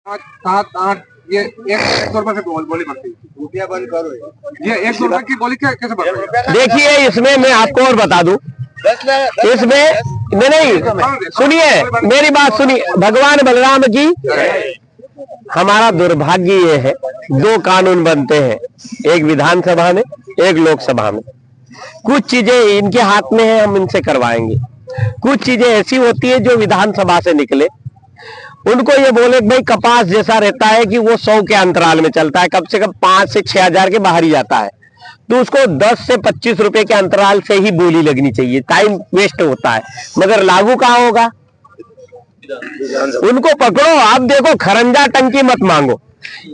7-8 ये 100 रुपए से बोली पड़ती है। रुपया बंद करो ये 100 रुपए की बोली कैसे बढ़ रही है? देखिए इसमें मैं आपको और बता दूं, इसमें नहीं सुनिए मेरी बात सुनिए, भगवान बलराम की हमारा दुर्भाग्य ये है, 2 कानून बनते हैं, एक विधानसभा में एक लोकसभा में। कुछ चीजें इनके हाथ में है, हम इनसे करवाएंगे। कुछ चीजें ऐसी होती है जो विधानसभा से निकले, उनको ये बोले भाई कपास जैसा रहता है कि वो 100 के अंतराल में चलता है, कम से कम 5 से 6 हजार के बाहर ही जाता है, तो उसको 10 से 25 रुपए के अंतराल से ही बोली लगनी चाहिए। टाइम वेस्ट होता है, मगर लागू कहाँ होगा? उनको पकड़ो। आप देखो खरंजा टंकी मत मांगो।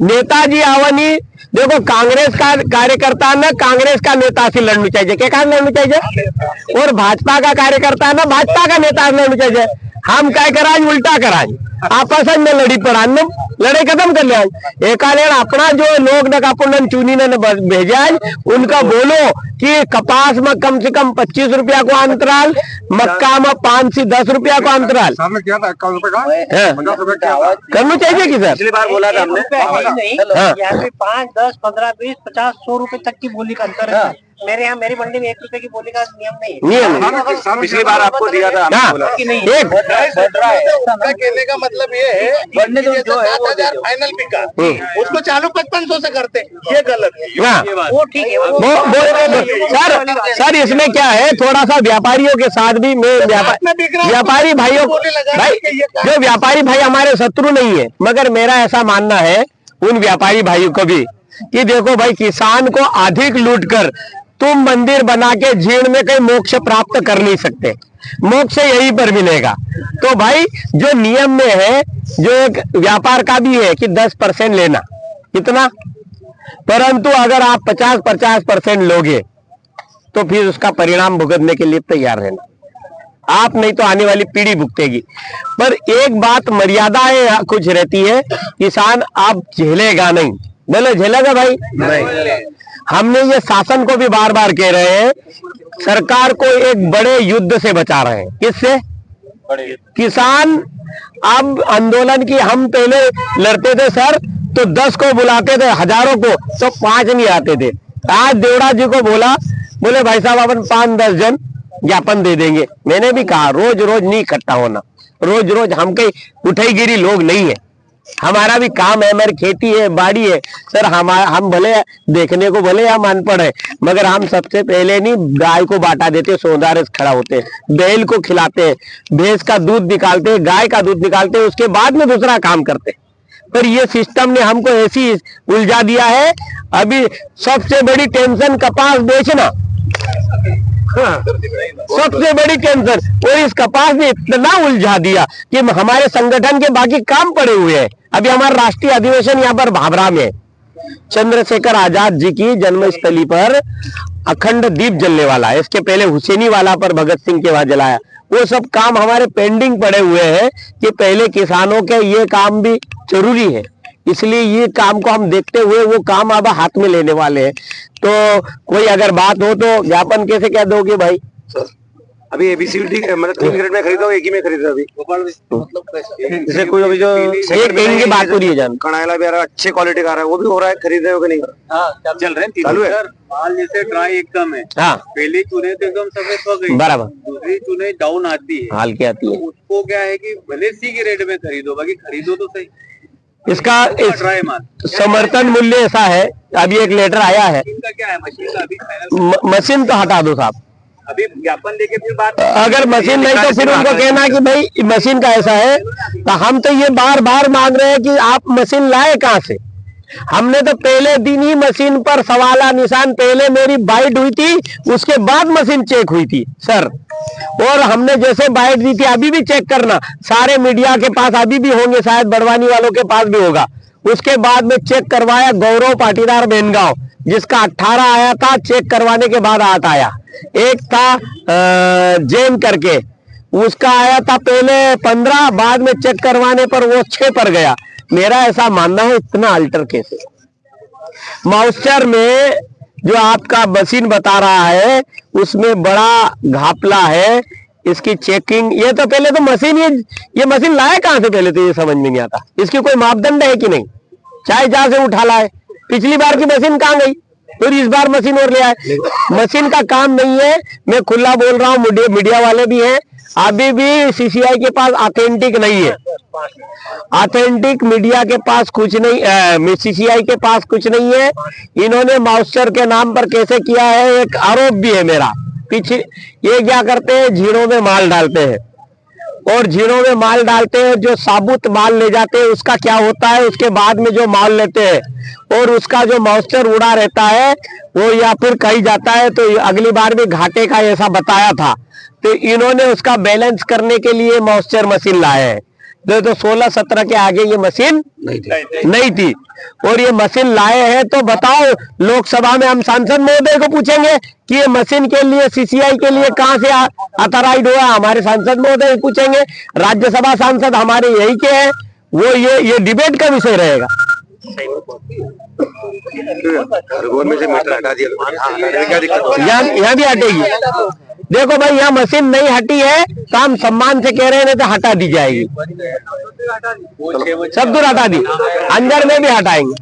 नेताजी आवनी देखो, कांग्रेस का कार्यकर्ता ना कांग्रेस का नेता से लड़नी चाहिए, क्या कारण लड़नी चाहिए, और भाजपा का कार्यकर्ता ना भाजपा का नेता से लड़नी चाहिए। हम क्या कराए, उल्टा कराए, आपस में लड़ी पड़ा लड़ाई खत्म कर ले। एकालेर अपना जो लोग न अपन चुनी ने भेजा, उनका बोलो कि कपास में कम से कम 25 रुपया को अंतराल, मक्का में 5 से 10 रुपया को अंतराल किया था, 51 रुपए का 50 रुपए करना चाहिए कि सर? पिछली बार बोला था हमने, यहाँ पे 5, 10, 15, 20, 50, 100 रुपए तक की बोली का अंतर है। मेरे यहाँ मेरी मंडी में 1 रुपए की बोली का नियम नहीं है। पिछली बार आपको दिया था, कहने का मतलब ये है, बढ़ने जो है 7,000 फाइनल बिका, उसको चालू 5500 से करते, ये गलत है। वो ठीक है सर इसमें क्या है, थोड़ा सा व्यापारियों के साथ भी मैं व्यापारी भाइयों भाई, जो व्यापारी भाई हमारे शत्रु नहीं है, मगर मेरा ऐसा मानना है उन व्यापारी भाइयों को भी कि देखो भाई, किसान को अधिक लूट कर तुम मंदिर बना के झीण में कहीं मोक्ष प्राप्त कर नहीं सकते, मोक्ष यहीं पर मिलेगा। तो भाई जो नियम में है, जो एक व्यापार का भी है कि 10% लेना कितना, परंतु अगर आप 50% लोगे तो फिर उसका परिणाम भुगतने के लिए तैयार रहना आप, नहीं तो आने वाली पीढ़ी भुगतेगी। पर एक बात मर्यादाएं कुछ रहती है, किसान आप झेलेगा नहीं, बोले झेलेगा भाई नहीं। हमने ये शासन को भी बार बार कह रहे हैं, सरकार को एक बड़े युद्ध से बचा रहे हैं। किससे? किसान अब आंदोलन की हम पहले लड़ते थे सर, तो 10 को बुलाते थे, हजारों को, तो 5 नहीं आते थे। आज देवड़ा जी को बोले भाई साहब अपन 5-10 जन ज्ञापन दे देंगे। मैंने भी कहा रोज रोज नहीं इकट्ठा होना, रोज रोज हम कहीं उठाईगिरी लोग नहीं है, हमारा भी काम है, हमारी खेती है, बाड़ी है सर। हम भले देखने को भले हम अनपढ़ है, मगर हम सबसे पहले नहीं गाय को बांटा देते, सोदारे खड़ा होते हैं, बैल को खिलाते हैं, भैंस का दूध निकालते हैं, गाय का दूध निकालते हैं, उसके बाद में दूसरा काम करते हैं। पर ये सिस्टम ने हमको ऐसी उलझा दिया है। अभी सबसे बड़ी टेंशन कपास बेचना, सबसे बड़ी टेंशन, और इस कपास ने इतना उलझा दिया कि हमारे संगठन के बाकी काम पड़े हुए हैं। अभी हमारा राष्ट्रीय अधिवेशन यहाँ पर भाभरा में है, चंद्रशेखर आजाद जी की जन्मस्थली पर अखंड दीप जलने वाला है। इसके पहले हुसैनी वाला पर भगत सिंह के वहां जलाया। वो सब काम हमारे पेंडिंग पड़े हुए हैं कि पहले किसानों के ये काम भी जरूरी है, इसलिए ये काम को हम देखते हुए वो काम अब हाथ में लेने वाले हैं। तो कोई अगर बात हो तो ज्ञापन कैसे क्या दोगे भाई? अभी एबीसीडी मतलब 3 ग्रेड में खरीदा, एक ही में खरीदा अभी, जैसे कोई अभी जो एक की बात हो रही है जान, कणायला भी आ रहा है, अच्छे क्वालिटी का आ रहा है, वो भी हो रहा है, खरीद रहे हो कि नहीं? चल रहे हैं, चालू है। माल जैसे ड्राई एकदम है, हाँ पहले चुने तो एकदम सफेद हो गई, बराबर, दूसरी चुने डाउन आती है, हाल की आती है। तो उसको क्या है कि भले सी के रेट में खरीदो, बाकी खरीदो तो सही। इसका ड्राई माल समर्थन मूल्य ऐसा है, अभी एक लेटर आया है, इनका क्या है, मशीन का अभी मशीन तो हटा दो साहब, अभी ज्ञापन लेके फिर बात, अगर मशीन नहीं तो फिर उनको कहना कि भाई मशीन का ऐसा है। तो हम तो ये बार बार मांग रहे हैं कि आप मशीन लाए कहाँ से। हमने तो पहले दिन ही मशीन पर सवाला निशान, पहले मेरी बाइट हुई थी, उसके बाद मशीन चेक हुई थी सर, और हमने जैसे बाइट दी थी, अभी भी चेक करना, सारे मीडिया के पास अभी भी होंगे, शायद बड़वानी वालों के पास भी होगा। उसके बाद में चेक करवाया गौरव पाटीदार बेनगांव, जिसका 18 आया था, चेक करवाने के बाद 8 आया। एक था जैन करके, उसका आया था पहले 15, बाद में चेक करवाने पर वो 6 पर गया। मेरा ऐसा मानना है इतना अल्टर कैसे। मॉइस्चर में जो आपका मशीन बता रहा है उसमें बड़ा घापला है, इसकी चेकिंग, ये तो पहले तो मशीन, ये मशीन लाए कहाँ से पहले, तो ये समझ में नहीं आता। इसकी कोई मापदंड है कि नहीं, चाहे जहां से उठा लाए। पिछली बार की मशीन कहाँ गई, फिर इस बार मशीन और ले आए। मशीन का काम नहीं है, मैं खुला बोल रहा हूँ, मीडिया वाले भी हैं, अभी भी सीसीआई के पास ऑथेंटिक नहीं है, ऑथेंटिक मीडिया के पास कुछ नहीं, सीसीआई के पास कुछ नहीं है। इन्होंने मॉइस्चर के नाम पर कैसे किया है, एक आरोप भी है मेरा पीछे। ये क्या करते हैं, झीलों में माल डालते हैं, और झीलों में माल डालते हैं, जो साबुत माल ले जाते हैं उसका क्या होता है, उसके बाद में जो माल लेते हैं और उसका जो मॉइस्चर उड़ा रहता है वो या फिर कहीं जाता है। तो अगली बार भी घाटे का ऐसा बताया था, तो इन्होंने उसका बैलेंस करने के लिए मॉइस्चर मशीन लाए हैं। तो 16-17 के आगे ये मशीन नहीं थी और ये मशीन लाए हैं। तो बताओ, लोकसभा में हम सांसद महोदय को पूछेंगे कि ये मशीन के लिए, सीसीआई के लिए कहां से अथराइज हुआ, हमारे सांसद महोदय पूछेंगे। राज्यसभा सांसद हमारे यही के हैं, वो ये डिबेट का विषय रहेगा। में से मीटर हटा दिया, क्या दिक्कत? यहाँ भी हटेगी। देखो भाई, यहाँ मशीन नहीं हटी है तो हम सम्मान से कह रहे हैं, नहीं तो हटा दी जाएगी, सब दूर हटा दी, अंदर में भी हटाएंगे।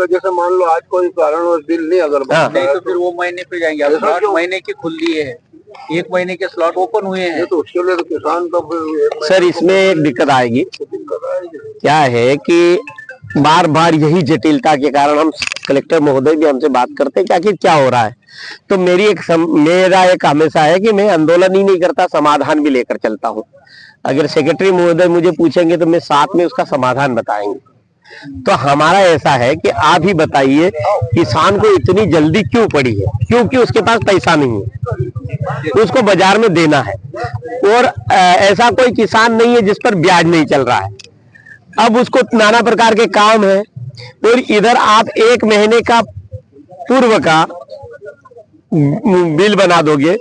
जैसे मान लो आज कोई कारणवश बिल नहीं अगर नहीं तो फिर वो महीने पे जाएंगे। स्लॉट महीने की खुल ली है, 1 महीने के स्लॉट ओपन हुए हैं, तो उसके लिए तो किसान तो फिर सर इसमें एक दिक्कत आएगी। क्या है कि बार बार यही जटिलता के कारण हम कलेक्टर महोदय भी हमसे बात करते हैं कि आखिर क्या हो रहा है। तो मेरा एक हमेशा है कि मैं आंदोलन ही नहीं करता, समाधान भी लेकर चलता हूँ। अगर सेक्रेटरी महोदय मुझे पूछेंगे तो मैं साथ में उसका समाधान बताएंगे। तो हमारा ऐसा है कि आप ही बताइए, किसान को इतनी जल्दी क्यों पड़ी है? क्योंकि उसके पास पैसा नहीं है, उसको बाजार में देना है, और ऐसा कोई किसान नहीं है जिस पर ब्याज नहीं चल रहा है। अब उसको नाना प्रकार के काम है, और इधर आप 1 महीने का पूर्व का बिल बना दोगे,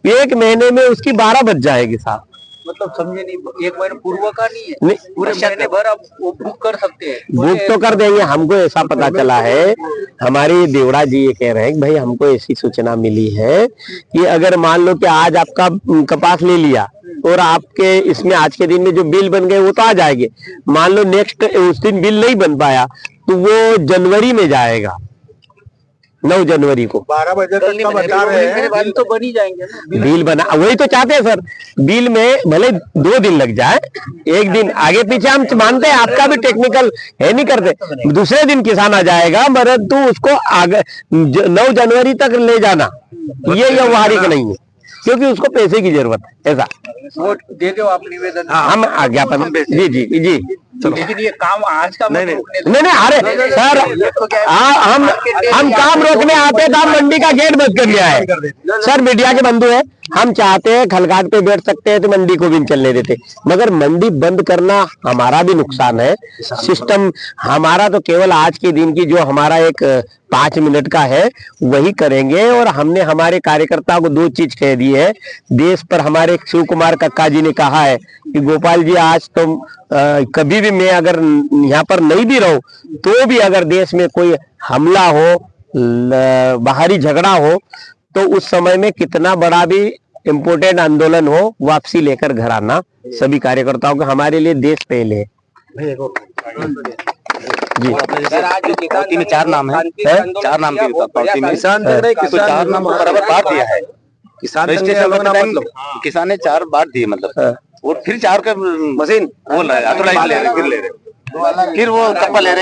1 महीने में उसकी 12 बच जाएगी साहब। मतलब समझे नहीं, 1 महीने पूर्व का नहीं है, नहीं, पूरे महीने भर आप वो बुक कर सकते हैं। बुक तो कर देंगे। हमको ऐसा पता चला है, हमारी देवड़ा जी ये कह रहे हैं कि भाई हमको ऐसी सूचना मिली है कि अगर मान लो कि आज आपका कपास ले लिया और आपके इसमें आज के दिन में जो बिल बन गए वो तो आ जाएंगे। मान लो नेक्स्ट उस दिन बिल नहीं बन पाया तो वो जनवरी में जाएगा, 9 जनवरी को। 12 बजे तक का बता रहे हैं, बिल तो बन ही जाएंगे ना। बिल बना, वही तो चाहते हैं सर। बिल में भले 2 दिन लग जाए, 1 दिन आगे पीछे हम मानते हैं, आपका भी टेक्निकल है, नहीं करते। दूसरे दिन किसान आ जाएगा, परंतु उसको आगे 9 जनवरी तक ले जाना ये व्यवहारिक नहीं है, क्योंकि उसको पैसे की जरूरत है। ऐसा वो दे दो आप निवेदन, हम ज्ञापन, जी। लेकिन ये काम आज का नहीं, अरे सर, हम काम रोकने आते तो हम मंडी का गेट बंद कर लिया है सर। मीडिया के बंधु है, हम चाहते हैं खलघाट पे बैठ सकते हैं तो मंडी को भी चलने देते, मगर मंडी बंद करना हमारा भी नुकसान है। सिस्टम हमारा तो केवल आज के दिन की जो हमारा एक 5 मिनट का है वही करेंगे। और हमने हमारे कार्यकर्ताओं को 2 चीज कह दी है। देश पर हमारे शिव कुमार कक्का जी ने कहा है कि गोपाल जी, आज तो कभी भी मैं अगर यहाँ पर नहीं भी रहूं तो भी अगर देश में कोई हमला हो, बाहरी झगड़ा हो, तो उस समय में कितना बड़ा भी इम्पोर्टेंट आंदोलन हो, वापसी लेकर घर आना सभी कार्यकर्ताओं को। हमारे लिए देश पहले है जी। पार्टी में 4 नाम है, 4 नाम की पार्टी में किसान 4 नाम बराबर बांट दिया है। किसान मतलब किसान ने 4 बांट दिए, मतलब और फिर 4 का मशीन वो ले रहे, फिर वो कप्पा ले रहे।